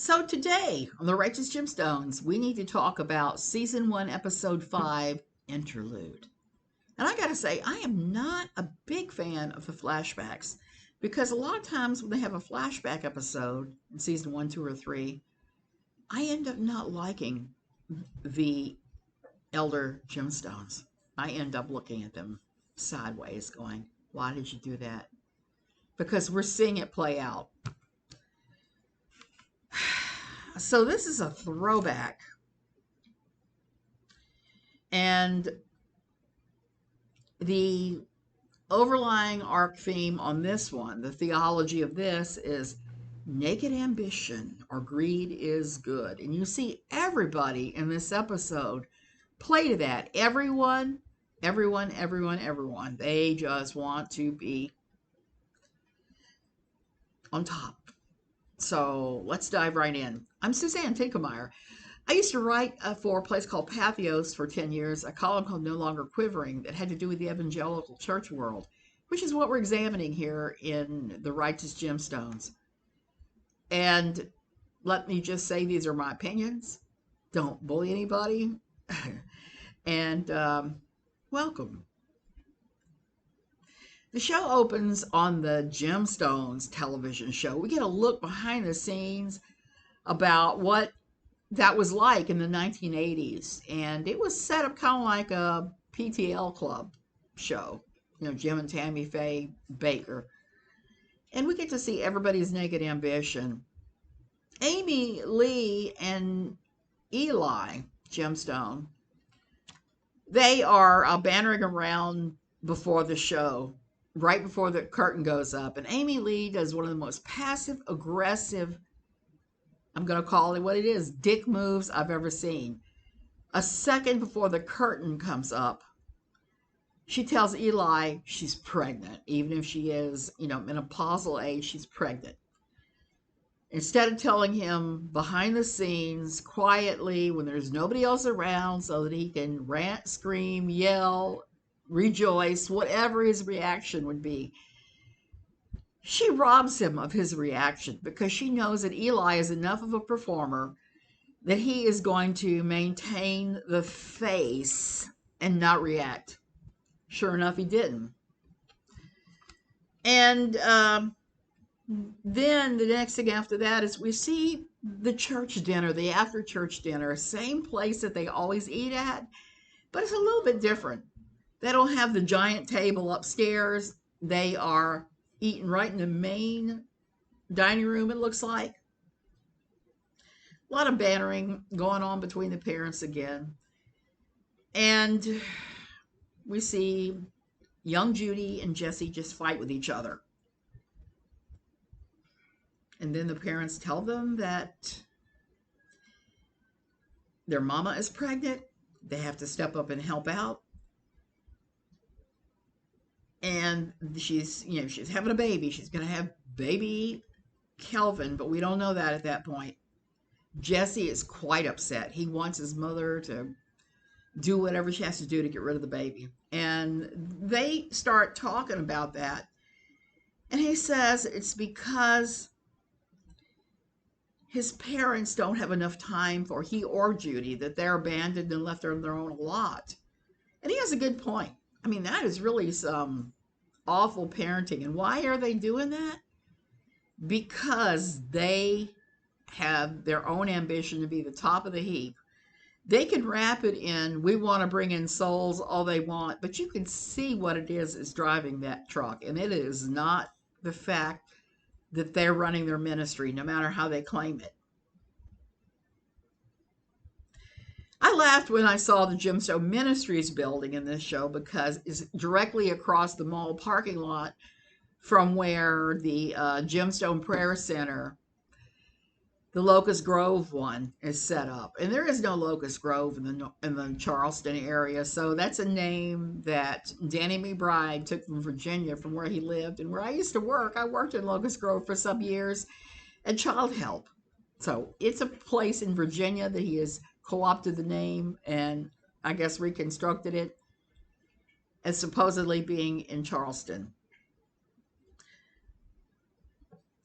So today on the Righteous Gemstones, we need to talk about Season 1, Episode 5, Interlude. And I gotta say, I am not a big fan of the flashbacks because a lot of times when they have a flashback episode in Season 1, 2, or 3, I end up not liking the Elder Gemstones. I end up looking at them sideways going, why did you do that? Because we're seeing it play out. So this is a throwback. And the overlying arc theme on this one, the theology of this, is naked ambition or greed is good. And you see everybody in this episode play to that. Everyone. They just want to be on top. So let's dive right in. I'm Suzanne Tinkemeyer. I used to write for a place called Pathos for 10 years, a column called No Longer Quivering that had to do with the Evangelical church world, which is what we're examining here in the Righteous Gemstones. And let me just say, these are my opinions. Don't bully anybody. And welcome. The show opens on the Gemstones television show. We get a look behind the scenes about what that was like in the 1980s. And it was set up kind of like a PTL club show. You know, Jim and Tammy Faye Baker. And we get to see everybody's naked ambition. Aimee-Leigh and Eli Gemstone, they are bantering around before the show, right before the curtain goes up. And Aimee-Leigh does one of the most passive-aggressive, I'm going to call it what it is, dick moves I've ever seen. A second before the curtain comes up, she tells Eli she's pregnant. Even if she is, menopausal age, she's pregnant. Instead of telling him behind the scenes, quietly, when there's nobody else around, so that he can rant, scream, yell, rejoice, whatever his reaction would be, she robs him of his reaction because she knows that Eli is enough of a performer that he is going to maintain the face and not react. Sure enough, he didn't. And then the next thing after that is we see the church dinner, the after church dinner, same place that they always eat at, but it's a little bit different. They don't have the giant table upstairs. They are eating right in the main dining room, it looks like. A lot of bantering going on between the parents again. And we see young Judy and Jesse just fight with each other. And then the parents tell them that their mama is pregnant. They have to step up and help out. And she's having a baby. She's going to have baby Kelvin, but we don't know that at that point. Jesse is quite upset. He wants his mother to do whatever she has to do to get rid of the baby. And they start talking about that. And he says it's because his parents don't have enough time for he or Judy, that they're abandoned and left on their own lot. And he has a good point. I mean, that is really some awful parenting. And why are they doing that? Because they have their own ambition to be the top of the heap. They can wrap it in, we want to bring in souls all they want, but you can see what it is driving that truck. And it is not the fact that they're running their ministry, no matter how they claim it. I laughed when I saw the Gemstone Ministries building in this show because it's directly across the mall parking lot from where the Gemstone Prayer Center, the Locust Grove one, is set up. And there is no Locust Grove in the Charleston area, so that's a name that Danny McBride took from Virginia, from where he lived. And where I used to work, I worked in Locust Grove for some years at Child Help. So it's a place in Virginia that he has co-opted the name and I guess reconstructed it as supposedly being in Charleston.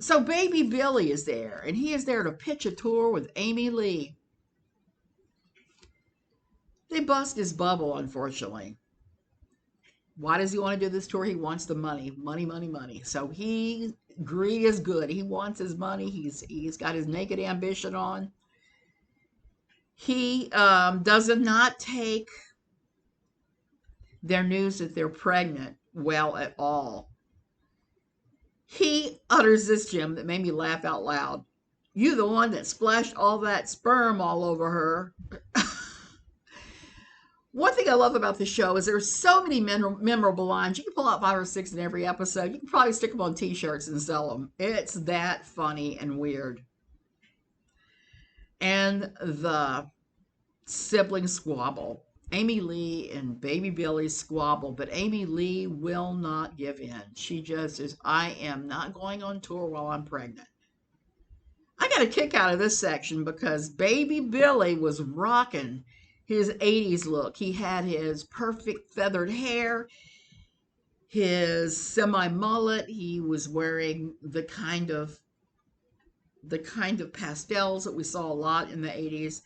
So baby Billy is there, and he is there to pitch a tour with Aimee-Leigh. They bust his bubble, unfortunately. Why does he want to do this tour? He wants the money, money, money, money. So greed is good. He wants his money. He's got his naked ambition on. He does not take their news that they're pregnant well at all. He utters this gem that made me laugh out loud. You the one that splashed all that sperm all over her. One thing I love about the show is there's so many memorable lines. You can pull out 5 or 6 in every episode. You can probably stick them on t-shirts and sell them. It's that funny and weird. And the sibling squabble. Aimee-Leigh and baby Billy squabble, but Aimee-Leigh will not give in. She just is, I am not going on tour while I'm pregnant. I got a kick out of this section because baby Billy was rocking his 80s look. He had his perfect feathered hair, his semi-mullet. He was wearing the kind of pastels that we saw a lot in the 80s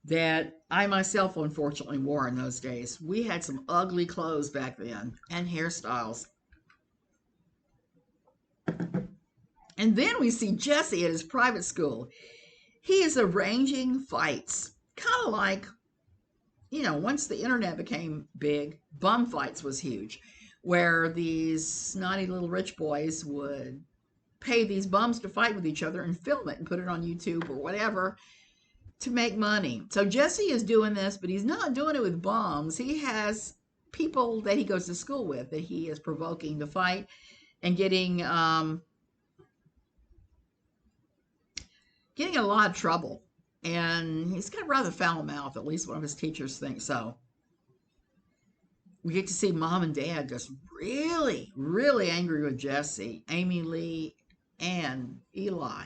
that I myself unfortunately wore in those days. We had some ugly clothes back then and hairstyles. And then we see Jesse at his private school. He is arranging fights, kind of like, once the internet became big, bum fights was huge, where these snotty little rich boys would pay these bums to fight with each other and film it and put it on YouTube or whatever to make money. So Jesse is doing this, but he's not doing it with bums. He has people that he goes to school with that he is provoking to fight and getting in a lot of trouble. And he's got a rather foul mouth, at least one of his teachers thinks so. We get to see mom and dad just really, really angry with Jesse, Aimee-Leigh, and Eli.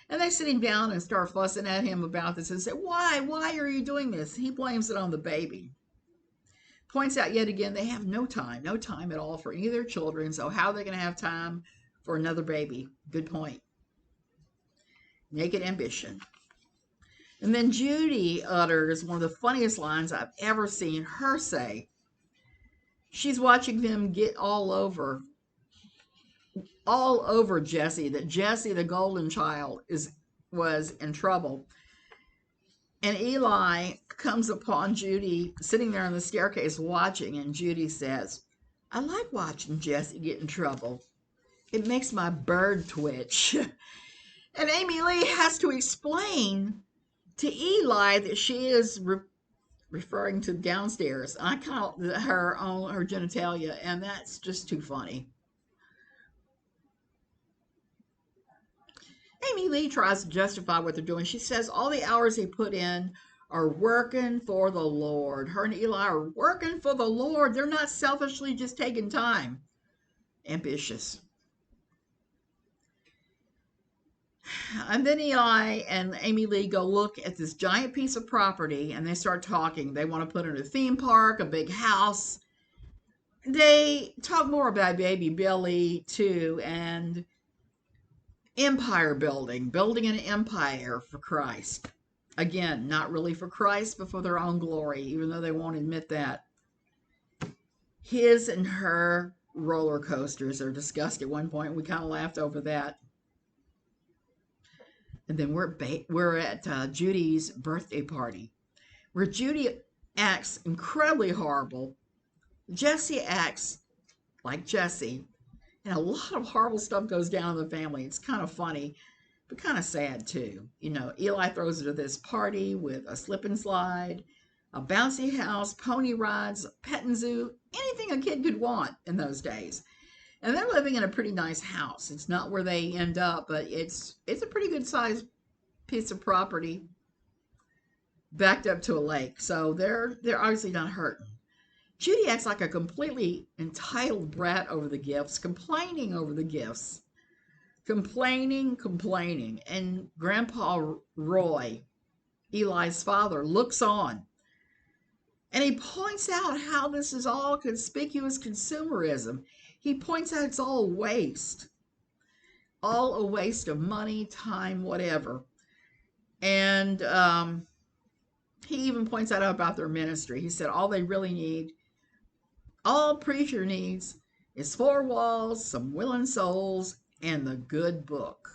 And they sit him down and start fussing at him about this and say, why are you doing this? He blames it on the baby. Points out yet again, they have no time at all for any of their children. So how are they going to have time for another baby? Good point. Naked ambition. And then Judy utters one of the funniest lines I've ever seen her say. She's watching them get all over Jesse, that Jesse, the golden child, was in trouble. And Eli comes upon Judy sitting there on the staircase watching, and Judy says, I like watching Jesse get in trouble. It makes my bird twitch. And Aimee-Leigh has to explain to Eli that she is referring to downstairs. I call her on her genitalia, and that's just too funny. Aimee-Leigh tries to justify what they're doing. She says all the hours they put in are working for the Lord. Her and Eli are working for the Lord. They're not selfishly just taking time. Ambitious. And then Eli and Aimee-Leigh go look at this giant piece of property, and they start talking. They want to put in a theme park, a big house. They talk more about baby Billy, too, and empire building an empire for Christ. Again, not really for Christ, but for their own glory, even though they won't admit that. His and her roller coasters are discussed at one point. We kind of laughed over that. And then we're at Judy's birthday party, where Judy acts incredibly horrible. Jesse acts like Jesse. And a lot of horrible stuff goes down in the family. It's kind of funny, but kind of sad too. Eli throws her to this party with a slip and slide, a bouncy house, pony rides, petting zoo, anything a kid could want in those days. And they're living in a pretty nice house. It's not where they end up, but it's a pretty good sized piece of property backed up to a lake. So they're obviously not hurting. Judy acts like a completely entitled brat over the gifts, complaining over the gifts. Complaining. And Grandpa Roy, Eli's father, looks on. And he points out how this is all conspicuous consumerism. He points out it's all waste. all a waste of money, time, whatever. And he even points out about their ministry. He said all they really need, all preacher needs, is 4 walls, some willing souls, and the good book.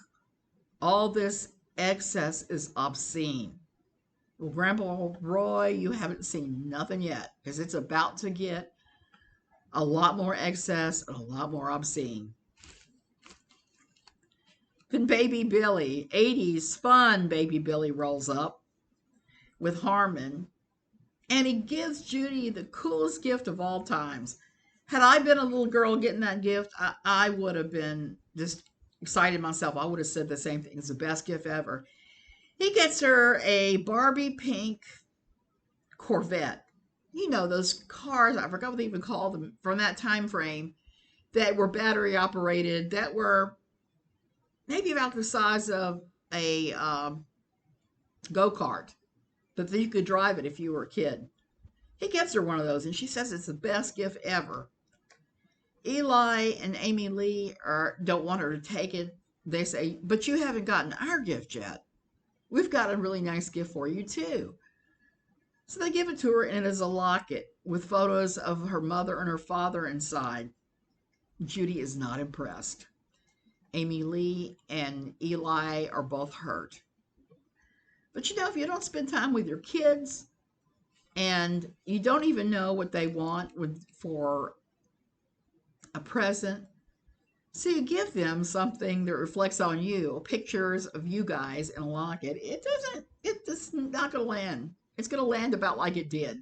All this excess is obscene. Well, Grandpa Roy, you haven't seen nothing yet, because it's about to get a lot more excess and a lot more obscene. Then Baby Billy, 80s fun Baby Billy, rolls up with Harmon, and he gives Judy the coolest gift of all times. Had I been a little girl getting that gift, I would have been just excited myself. I would have said the same thing. It's the best gift ever. He gets her a Barbie pink Corvette. You know, those cars, I forgot what they even called them, from that time frame, that were battery operated, that were maybe about the size of a go-kart, but that you could drive it if you were a kid. He gets her one of those, and she says it's the best gift ever. Eli and Aimee-Leigh don't want her to take it. They say, but you haven't gotten our gift yet. We've got a really nice gift for you, too. So they give it to her, and it is a locket with photos of her mother and her father inside. Judy is not impressed. Aimee-Leigh and Eli are both hurt. But you know, if you don't spend time with your kids and you don't even know what they want for a present, so you give them something that reflects on you, pictures of you guys in a locket, it's not going to land. It's going to land about like it did.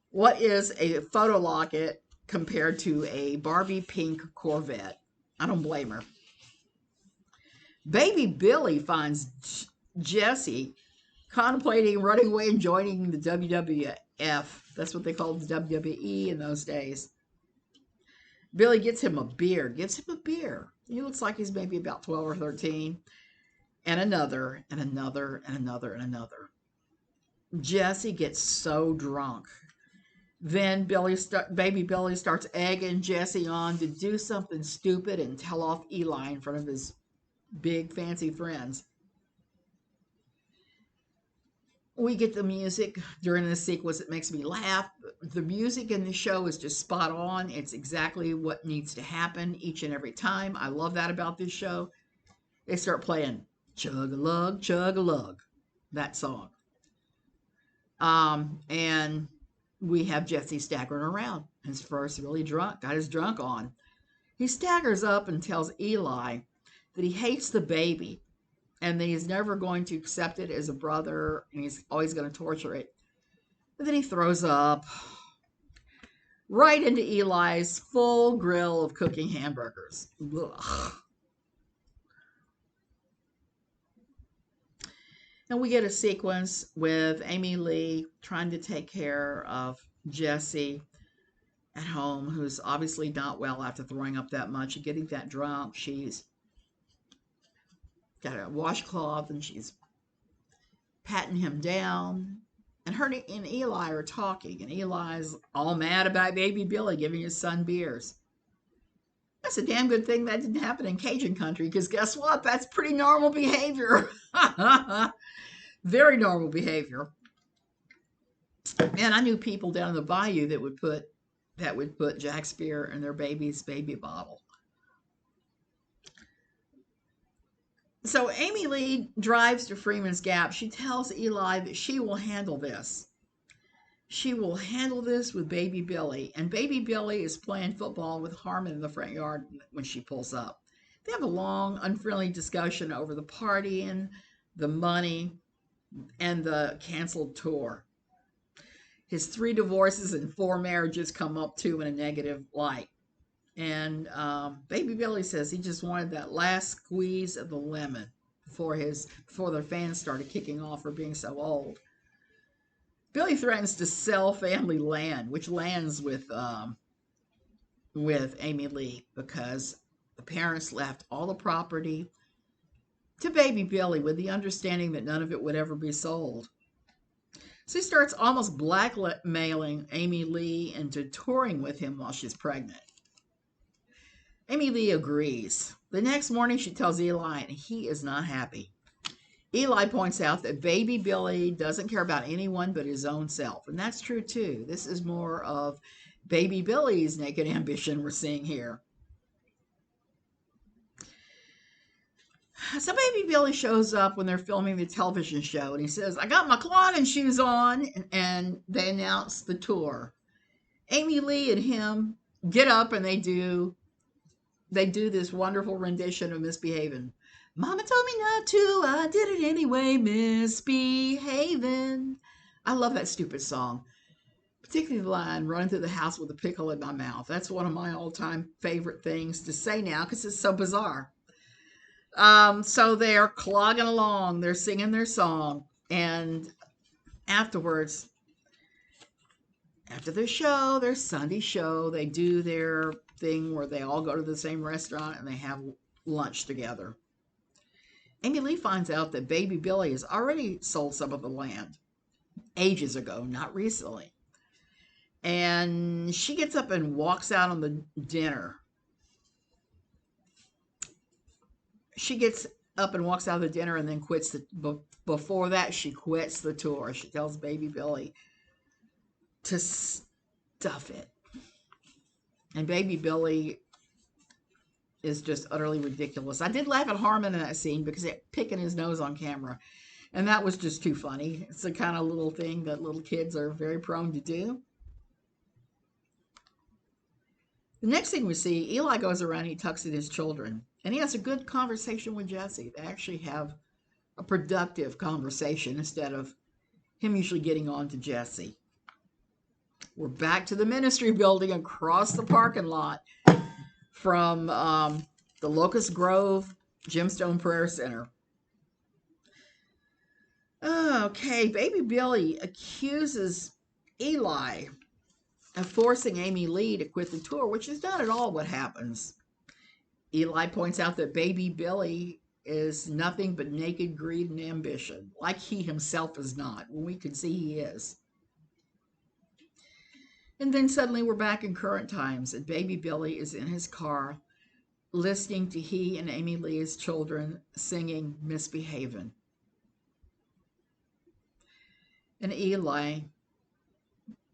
What is a photo locket compared to a Barbie pink Corvette? I don't blame her. Baby Billy finds Jesse contemplating running away and joining the WWF. That's what they called the WWE in those days. Billy gives him a beer. He looks like he's maybe about 12 or 13. And another, and another, and another, and another. Jesse gets so drunk. Then Baby Billy starts egging Jesse on to do something stupid and tell off Eli in front of his big fancy friends. We get the music during this sequence. It makes me laugh. The music in the show is just spot on. It's exactly what needs to happen each and every time. I love that about this show. They start playing Chug-a-Lug, Chug-a-Lug, that song. And we have Jesse staggering around. His first really drunk, got his drunk on. He staggers up and tells Eli that he hates the baby and that he's never going to accept it as a brother and he's always going to torture it. But then he throws up right into Eli's full grill of cooking hamburgers. Ugh. And we get a sequence with Aimee-Leigh trying to take care of Jesse at home, who's obviously not well after throwing up that much and getting that drunk. She's got a washcloth and she's patting him down. And her and Eli are talking, and Eli's all mad about Baby Billy giving his son beers. That's a damn good thing that didn't happen in Cajun country, because guess what? That's pretty normal behavior. Very normal behavior. And I knew people down in the bayou that would put Jack's beer in their baby's baby bottle. So Aimee-Leigh drives to Freeman's Gap. She tells Eli that she will handle this. She will handle this with Baby Billy. And Baby Billy is playing football with Harmon in the front yard when she pulls up. They have a long, unfriendly discussion over the party and the money and the canceled tour. His 3 divorces and 4 marriages come up too in a negative light. And Baby Billy says he just wanted that last squeeze of the lemon before their fans started kicking off for being so old. Billy threatens to sell family land, which lands with Aimee-Leigh, because the parents left all the property to Baby Billy with the understanding that none of it would ever be sold. So he starts almost blackmailing Aimee-Leigh into touring with him while she's pregnant. Aimee-Leigh agrees. The next morning, she tells Eli, and he is not happy. Eli points out that baby Billy doesn't care about anyone but his own self. And that's true, too. This is more of baby Billy's naked ambition we're seeing here. So baby Billy shows up when they're filming the television show, and he says, I got my clogging shoes on, and they announce the tour. Aimee-Leigh and him get up, and they do this wonderful rendition of Misbehaving. Mama told me not to, I did it anyway, misbehaving. I love that stupid song, particularly the line, running through the house with a pickle in my mouth. That's one of my all-time favorite things to say now because it's so bizarre. So they're clogging along, they're singing their song, and afterwards, after their show, their Sunday show, they do their thing where they all go to the same restaurant and they have lunch together. Aimee-Leigh finds out that baby Billy has already sold some of the land ages ago, not recently. And she gets up and walks out on the dinner. She gets up and walks out of the dinner and then quits before that, she quits the tour. She tells baby Billy to stuff it. And baby Billy is just utterly ridiculous. I did laugh at Harmon in that scene because it picking his nose on camera. And that was just too funny. It's the kind of little thing that little kids are very prone to do. The next thing we see, Eli goes around, he tucks in his children. And he has a good conversation with Jesse. They actually have a productive conversation instead of him usually getting on to Jesse. We're back to the ministry building across the parking lot from the Locust Grove Gemstone Prayer Center. Okay, baby Billy accuses Eli of forcing Aimee-Leigh to quit the tour, which is not at all what happens. Eli points out that baby Billy is nothing but naked greed and ambition, like he himself is not, when we can see he is. And then suddenly we're back in current times, and baby Billy is in his car listening to he and Aimee-Leigh's children singing Misbehaving. And Eli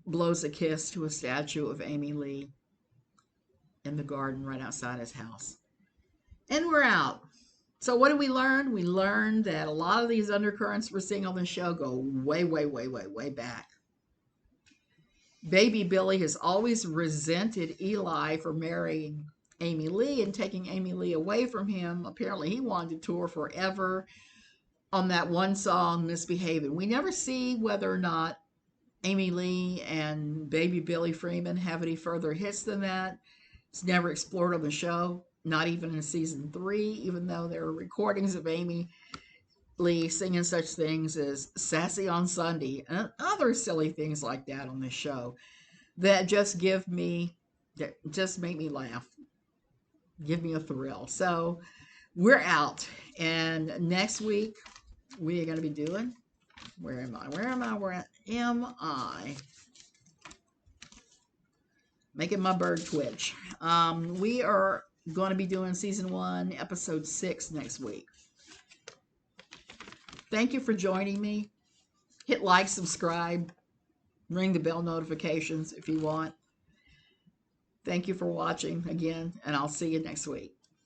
blows a kiss to a statue of Aimee-Leigh in the garden right outside his house. And we're out. So what did we learn? We learned that a lot of these undercurrents we're seeing on the show go way, way, way, way, way back. Baby Billy has always resented Eli for marrying Aimee-Leigh and taking Aimee-Leigh away from him. Apparently he wanted to tour forever on that one song, Misbehaving. We never see whether or not Aimee-Leigh and baby Billy Freeman have any further hits than that. It's never explored on the show, not even in season 3, even though there are recordings of Aimee-Leigh singing such things as Sassy on Sunday and other silly things like that on this show that just make me laugh, give me a thrill. So we're out, and next week we are going to be doing, where am I? Making my bird twitch. We are going to be doing season 1, episode 6 next week. Thank you for joining me. Hit like, subscribe, ring the bell notifications if you want. Thank you for watching again, and I'll see you next week.